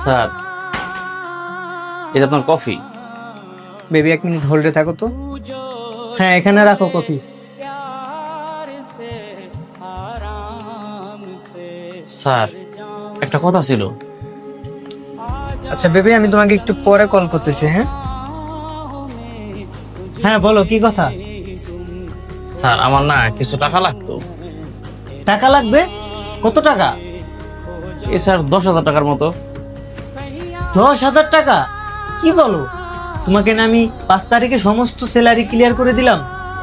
Sir, এটা আপনার coffee. Baby 1 minute হোল্ডে থাকো তো। হ্যাঁ, এখানে রাখো কফি। স্যার, একটা কথা ছিল। আচ্ছা বেবি, আমি তোমাকে একটু পরে কল করতেছি। হ্যাঁ হ্যাঁ, বলো কি কথা। স্যার, আমার না কিছু টাকা লাগতো। টাকা লাগবে? কত টাকা? স্যার, 10,000 টাকার মতো। 10,000 টাকা? কি বলো? তোমাকে না আমি 5 তারিখে সমস্ত স্যালারি ক্লিয়ার করে দিলাম,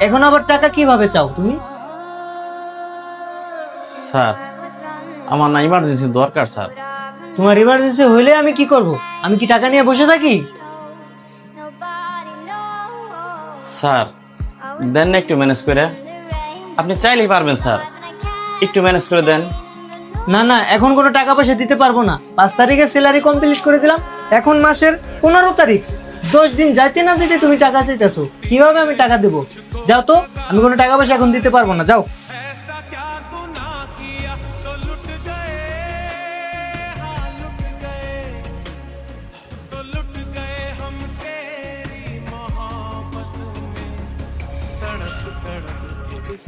এখন আবার টাকা কিভাবে চাও তুমি? স্যার, আমার না ইমার্জেন্সি দরকার স্যার। তোমার ইমার্জেন্সি হইলে আমি কি করব? আমি কি টাকা নিয়ে বসে থাকি? স্যার, দেন না একটু ম্যানেজ করে। আপনি চাইলেই পারবেন স্যার, একটু ম্যানেজ করে দেন। না না, এখন কোনো টাকা পয়সা দিতে পারবো না। 5 তারিখে স্যালারি কমপ্লিট করে দিলাম, এখন মাসের 15 তারিখ। 10 দিন যাইতে না যেতে তুমি টাকা চাইতেছো, কিভাবে আমি টাকা দেবো? যাও তো, আমি কোনো টাকা পয়সা এখন দিতে পারবো না, যাও।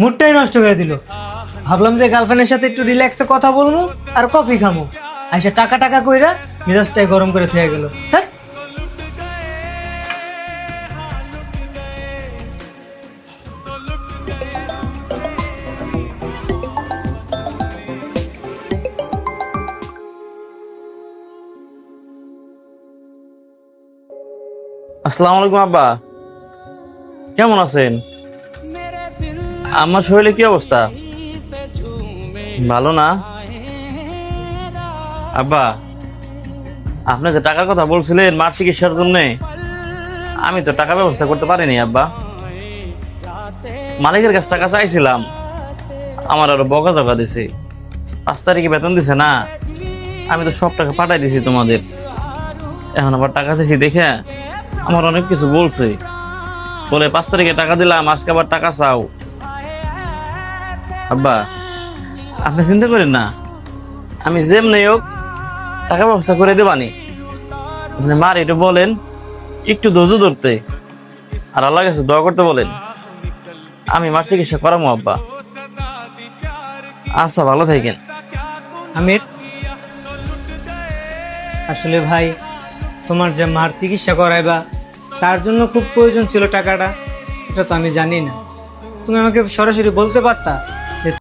মুডটাই নষ্ট করে দিল। ভাবলাম যে গার্লফ্রেন্ডের সাথে একটু রিল্যাক্সে কথা বলবো আর কফি খামো, আইসা টাকা টাকা কইরা মেজাজটাই গরম করে থয়ে গেল। হ্যাঁ, আসসালামু আলাইকুম আব্বা, কেমন আছেন? আমার শরীরে কি অবস্থা? ভালো না আব্বা? আপনি যে টাকার কথা বলছিলেন মার চিকিৎসার জন্য, আমি তো টাকা ব্যবস্থা করতে পারিনি আব্বা। মালিকের কাছে টাকা চাইছিলাম, আমার আরো বকাঝকা দিছে। 5 তারিখে বেতন দিছে না, আমি তো সব টাকা পাঠাই দিছি তোমাদের। এখন আবার টাকা চাইছি দেখে আমার অনেক কিছু বলছে, বলে 5 তারিখে টাকা দিলাম, আজকে আবার টাকা চাও। আব্বা, আপনি চিন্তা করেন না, আমি যেমনি হোক টাকা ব্যবস্থা করে দেবানি। আপনি মার একটু বলেন একটু ধৈর্য ধরতে, আর আল্লাহর কাছে দোয়া করতে বলেন, আমি মার চিকিৎসা করাবো আব্বা। আচ্ছা, ভালো থাকেন। আমির, আসলে ভাই, তোমার যে মার চিকিৎসা করাইবা তার জন্য খুব প্রয়োজন ছিল টাকাটা, এটা তো আমি জানি না। তুমি আমাকে সরাসরি বলতে পারতা